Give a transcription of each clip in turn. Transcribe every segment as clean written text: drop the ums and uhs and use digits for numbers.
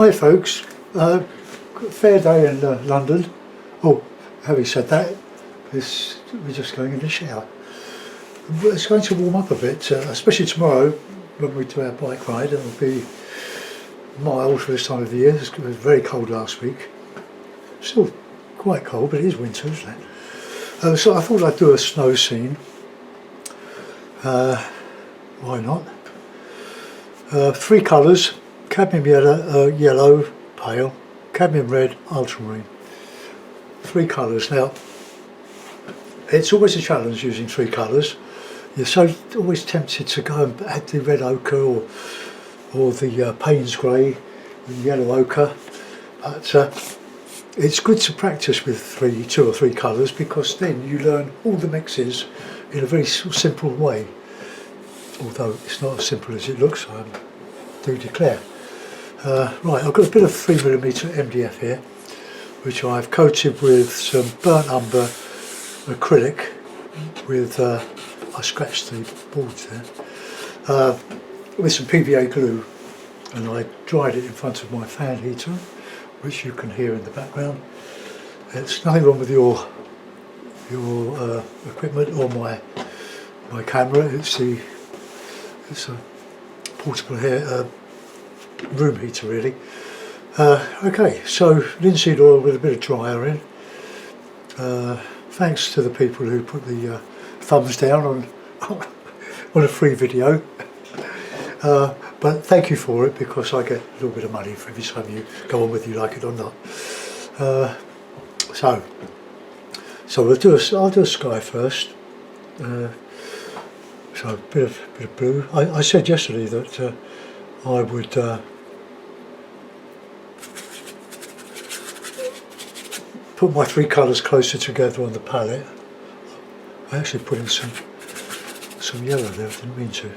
Hi folks, fair day in London. Oh, having said that, we're just going in the shower. It's going to warm up a bit, especially tomorrow when we do our bike ride. It'll be mild for this time of the year. It was very cold last week. Still quite cold, but it is winter, isn't it? So I thought I'd do a snow scene. Why not? 3 colours. Cadmium yellow, pale, cadmium red, ultramarine. 3 colours. Now, it's always a challenge using 3 colours. You're so always tempted to go and add the red ochre or the Payne's grey, the yellow ochre. But it's good to practice with 2 or 3 colours, because then you learn all the mixes in a very simple way. Although it's not as simple as it looks, I do declare. Right, I've got a bit of 3mm MDF here, which I've coated with some burnt umber acrylic with, I scratched the boards there, with some PVA glue, and I dried it in front of my fan heater, which you can hear in the background. It's nothing wrong with your equipment or my camera. It's a portable here. Room heater really. Okay, so linseed oil with a bit of dryer in. Thanks to the people who put the thumbs down on a free video. But thank you for it, because I get a little bit of money for every time you go on, whether you like it or not. So I'll do a sky first. So a bit of blue. I said yesterday that I would put my 3 colours closer together on the palette. I actually put in some yellow there, I didn't mean to.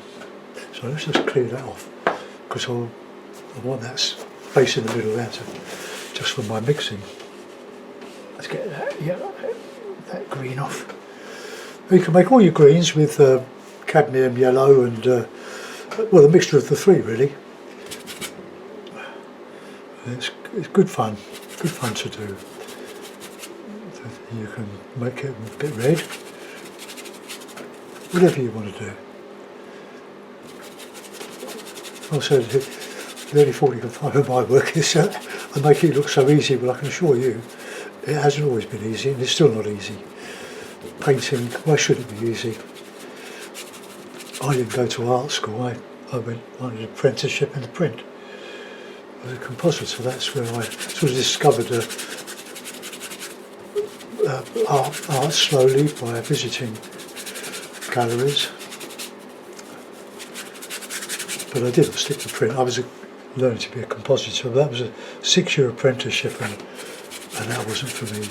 So let's just clear that off, because I want that space in the middle there just for my mixing. Let's get that yellow, that green off. You can make all your greens with cadmium yellow and well, a mixture of the 3 really. It's good fun to do. You can make it a bit red, whatever you want to do. Also, the only fault you can find with my work is I make it look so easy, but I can assure you it hasn't always been easy, and it's still not easy. Painting, why should it be easy? I didn't go to art school. I went on an apprenticeship in the print. I was a compositor. That's where I sort of discovered art slowly by visiting galleries. But I didn't stick to print. I was learning to be a compositor. That was a 6-year apprenticeship, and that wasn't for me.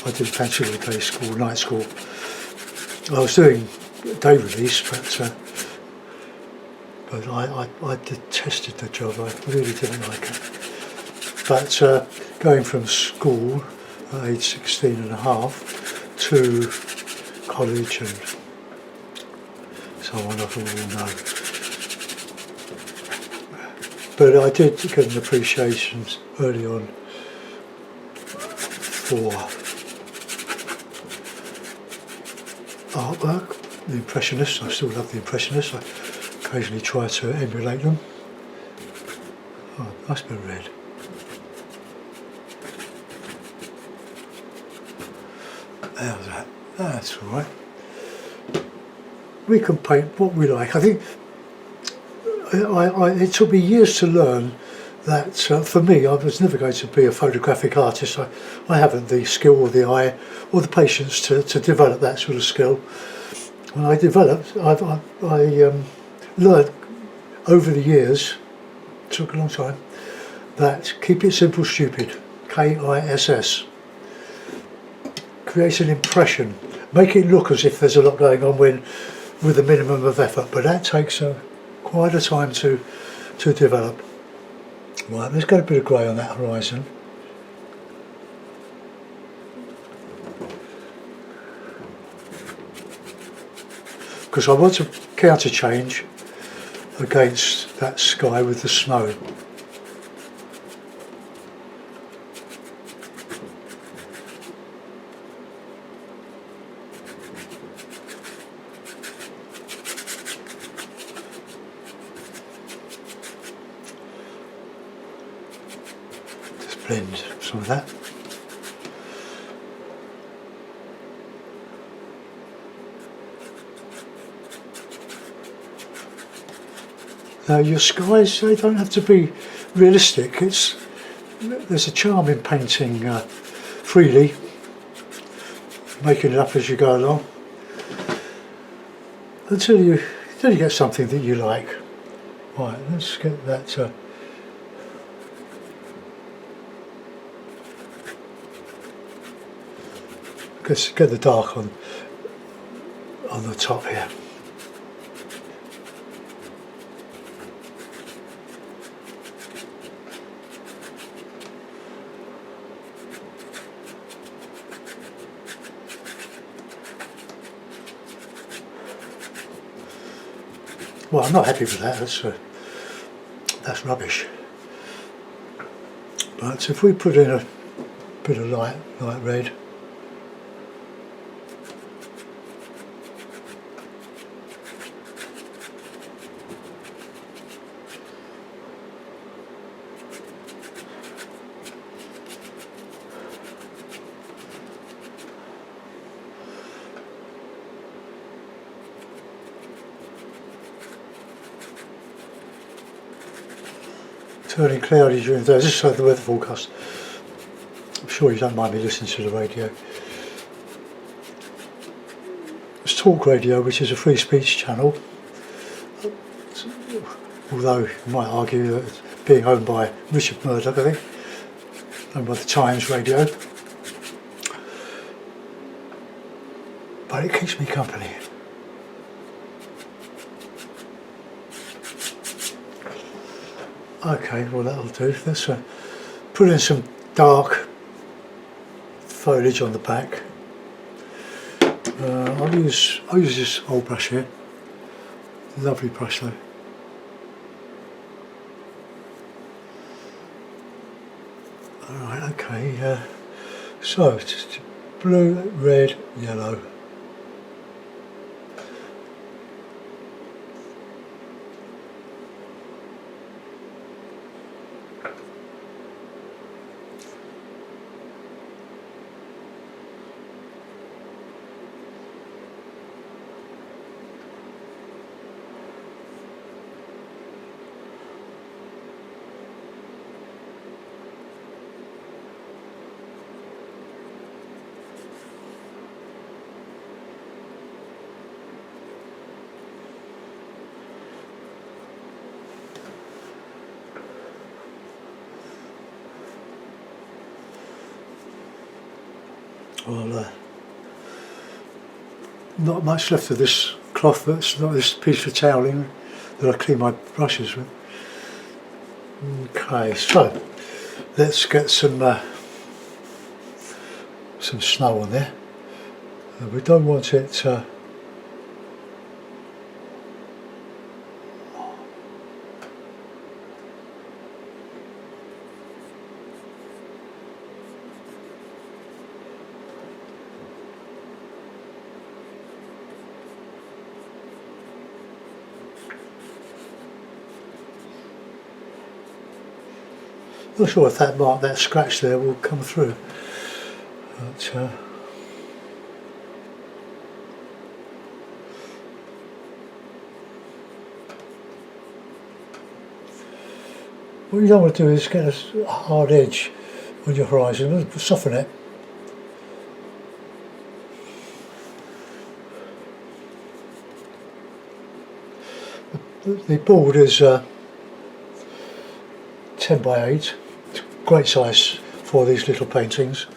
I didn't fancy the day school, night school. I was doing day release, but I detested the job. I really didn't like it. But going from school at age 16 and a half to college and so on, I thought, oh no. But I did get an appreciation early on for artwork, the Impressionists. I still love the Impressionists. I occasionally try to emulate them. Oh, nice bit of red. There's that. That's all right. We can paint what we like. I think it took me years to learn that for me, I was never going to be a photographic artist. I haven't the skill or the eye or the patience to develop that sort of skill. When I developed, I learned over the years, it took a long time, that keep it simple, stupid, KISS. Create an impression, make it look as if there's a lot going on with a minimum of effort, but that takes quite a time to develop. Right, let's get a bit of grey on that horizon. Because I want to counter change against that sky with the snow. Just blend some of that. Now your skies, they don't have to be realistic. There's a charm in painting freely, making it up as you go along, until you get something that you like. Right, let's get that. Let's get the dark on the top here. Well, I'm not happy with that. That's rubbish. But if we put in a bit of light red, turning cloudy during the day. This is the weather forecast. I'm sure you don't mind me listening to the radio. It's Talk Radio, which is a free speech channel. Although you might argue that it's being owned by Richard Murdoch, I think, owned by the Times Radio. But it keeps me company. Okay, well that'll do. Let's put in some dark foliage on the back. I'll use this old brush here. Lovely brush though. Alright, okay. So just blue, red, yellow. Well, not much left of this cloth, that's not this piece of toweling that I clean my brushes with. Okay, so let's get some snow on there. We don't want it not sure if that mark, that scratch there will come through, but what you don't want to do is get a hard edge on your horizon, soften it. The board is 10 by 8, it's great size for these little paintings.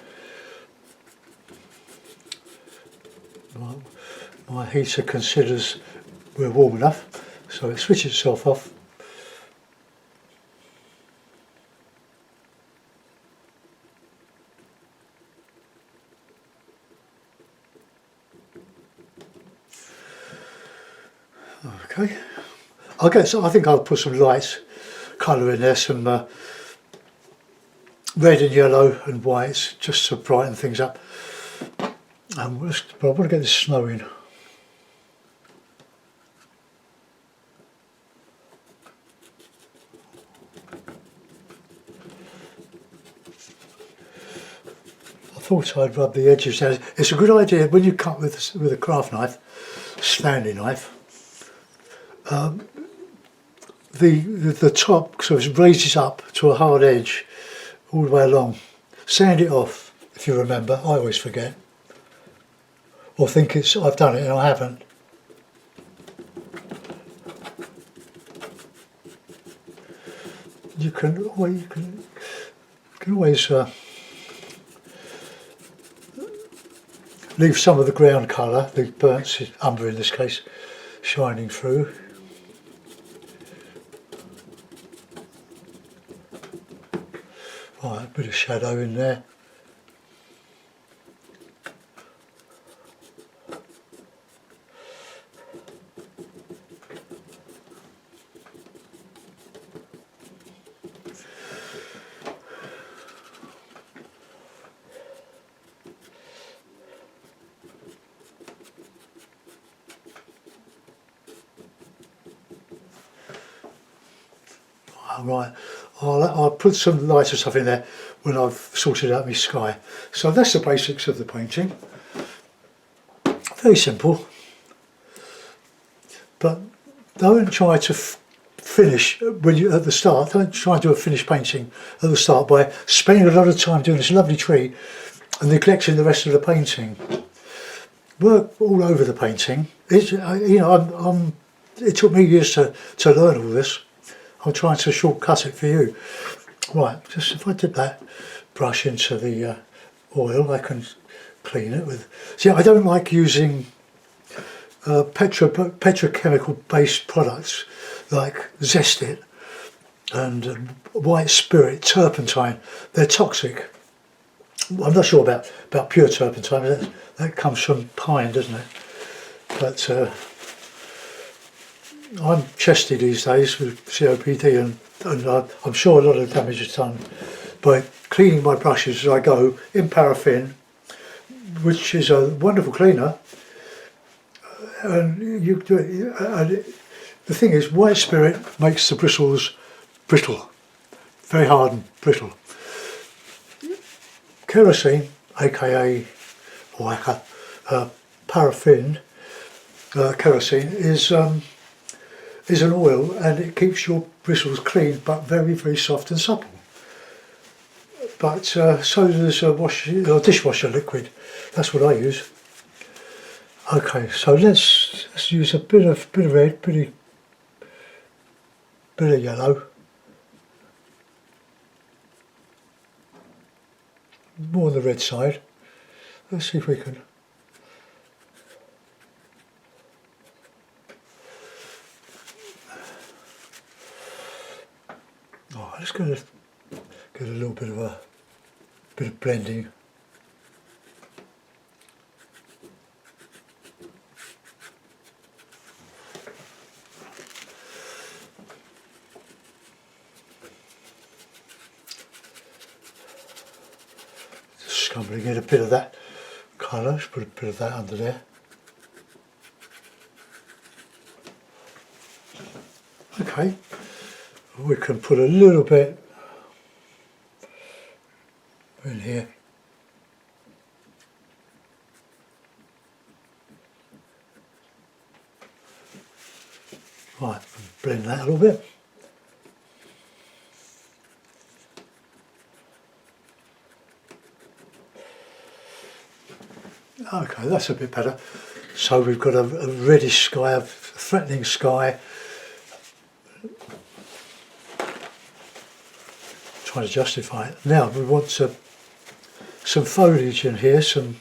My heater considers we're warm enough, so it switches itself off. Okay, I think I'll put some light colour in there, some red and yellow and whites, just to brighten things up. But I want to get this snow in. thought I'd rub the edges down. It's a good idea when you cut with a craft knife, Stanley knife. The top sort of raises up to a hard edge all the way along. Sand it off, if you remember. I always forget, or think I've done it and I haven't. You can always leave some of the ground colour, the burnt umber in this case, shining through. Right, a bit of shadow in there. Right, I'll put some lighter stuff in there when I've sorted out my sky. So that's the basics of the painting. Very simple, but don't try to finish when you at the start. Don't try to do a finished painting at the start by spending a lot of time doing this lovely tree and neglecting the rest of the painting. Work all over the painting. It took me years to learn all this. I'm trying to shortcut it for you. Right, just if I dip that brush into the oil, I can clean it with. See, I don't like using petrochemical based products like Zest It and white spirit, turpentine. They're toxic. I'm not sure about pure turpentine. That comes from pine, doesn't it? But I'm chesty these days with COPD, and I'm sure a lot of damage is done by cleaning my brushes as I go in paraffin, which is a wonderful cleaner. And you do it. And the thing is, white spirit makes the bristles brittle, very hard and brittle. Kerosene, aka paraffin, kerosene is an oil, and it keeps your bristles clean but very, very soft and supple. But so does a dishwasher liquid. That's what I use. Okay, so let's use a bit of red, bit of yellow, more on the red side. Let's see if we can. Oh, I'm just going to get a little bit of blending. Just going to get a bit of that colour. Just put a bit of that under there. Okay. We can put a little bit in here. Right, blend that a little bit. Okay, that's a bit better. So we've got a reddish sky, a threatening sky. Trying to justify it. Now we want some foliage in here, some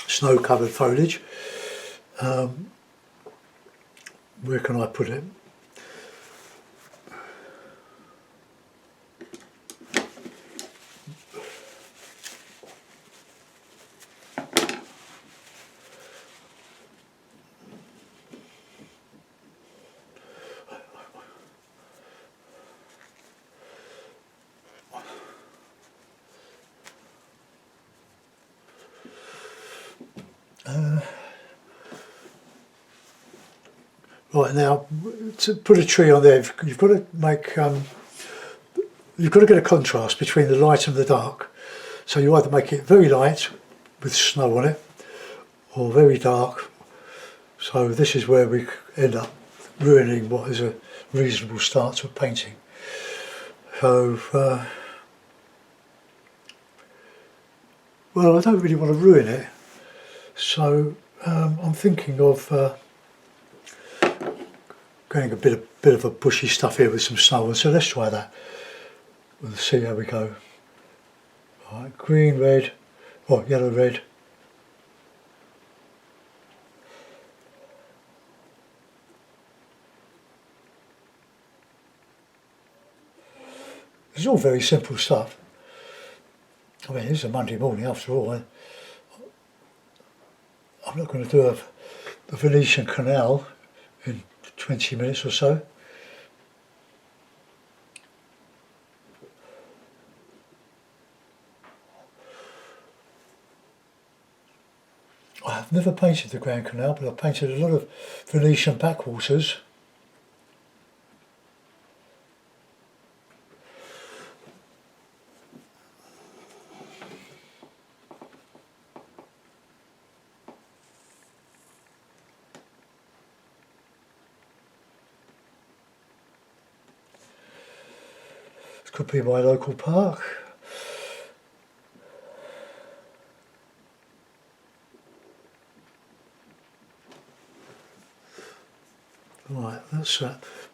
snow-covered foliage. Where can I put it? Right, now to put a tree on there, you've got to make you've got to get a contrast between the light and the dark. So you either make it very light with snow on it or very dark. So this is where we end up ruining what is a reasonable start to a painting. So, well, I don't really want to ruin it. So I'm thinking of getting a bit of a bushy stuff here with some snow on. So let's try that. We'll see how we go. Right, green, red, or yellow, red. It's all very simple stuff. I mean, it's a Monday morning after all. I'm not going to do the Venetian Canal in 20 minutes or so. I've never painted the Grand Canal, but I've painted a lot of Venetian backwaters. This could be my local park. Right, let's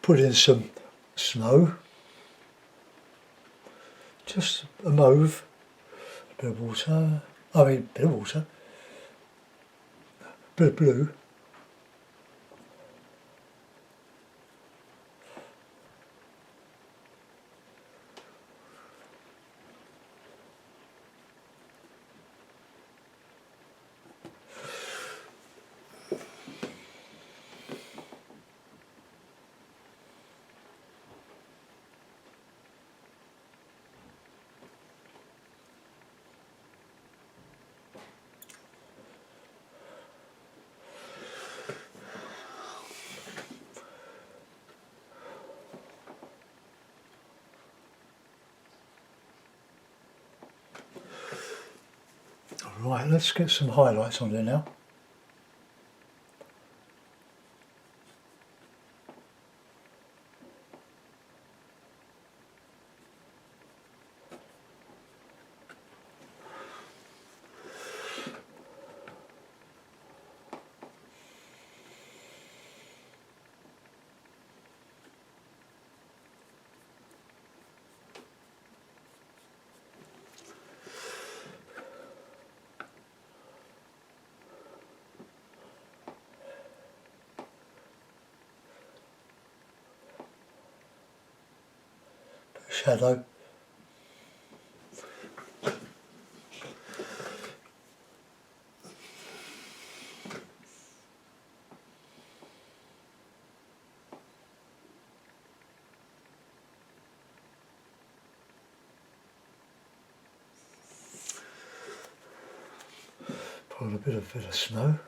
put in some snow. Just a mauve, a bit of water, I mean a bit of water, a bit of blue. Right, let's get some highlights on there now. Shadow. Put a bit of snow.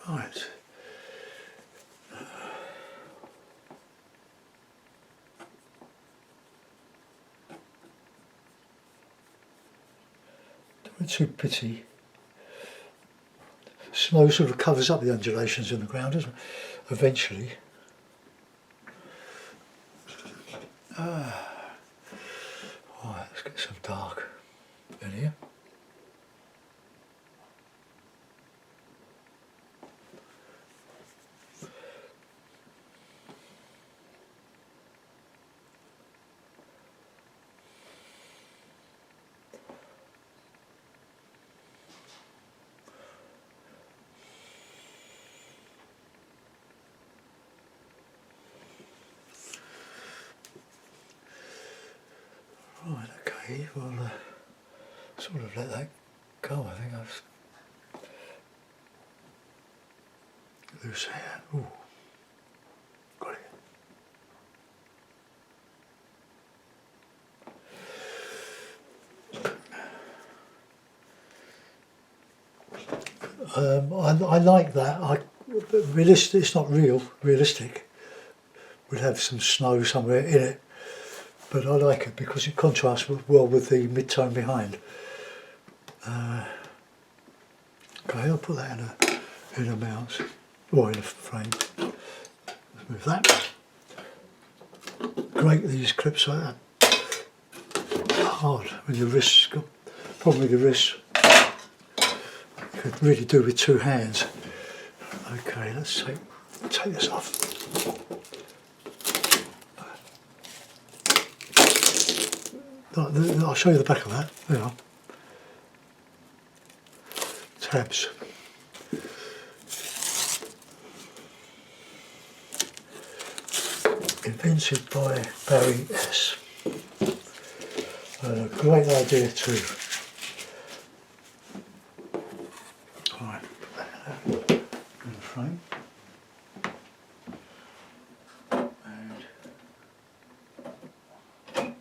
Right. Don't be too pretty. Snow sort of covers up the undulations in the ground, doesn't it? Eventually. Right, let's get some dark in here. Right, okay, well, sort of let that go, I think. I've loose hair. Ooh. I like that. Realistic. It's not realistic. We'd have some snow somewhere in it, but I like it because it contrasts well with the mid-tone behind. Okay, I'll put that in a mount or in a frame. Let's move that. Great, these clips like that. Hard with your wrists. Got problem with your wrists. You could really do with two hands. Okay, let's take this off. I'll show you the back of that. There you are. Tabs. Invented by Barry S. A great idea too. Alright, put that in the frame. And a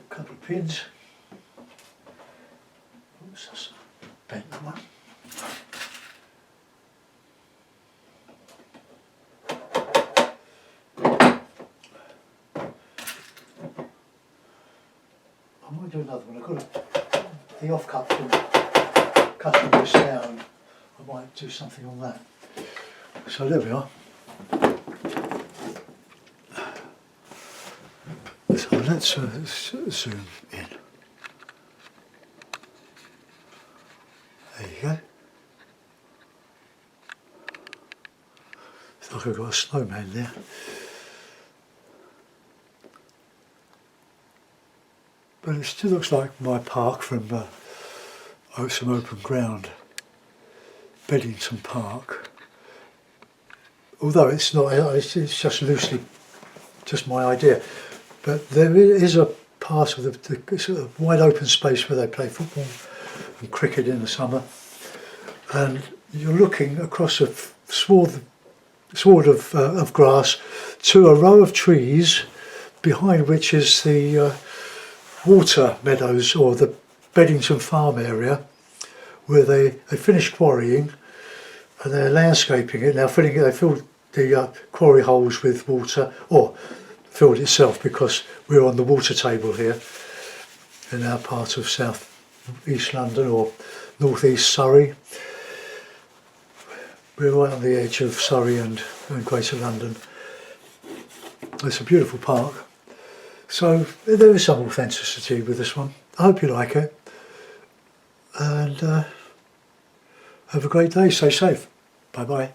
couple of pins. Oops, that's bent that one. I might do another one. I've got the offcut from cutting this down. I might do something on that. So there we are. So let's zoom in. There you go. It's like I've got a snowman there. But it still looks like my park from some open ground, Beddington Park. Although it's not, it's just loosely, just my idea. But there is a part of the sort of wide open space where they play football and cricket in the summer, and you're looking across a sward of grass to a row of trees, behind which is the water meadows or the Beddington Farm area, where they finished quarrying and they're landscaping it now. They filled the quarry holes with water, or filled itself, because we're on the water table here in our part of south east London or north east Surrey. We're right on the edge of Surrey and Greater London. It's a beautiful park. So there is some authenticity with this one. I hope you like it, and have a great day. Stay safe. Bye bye.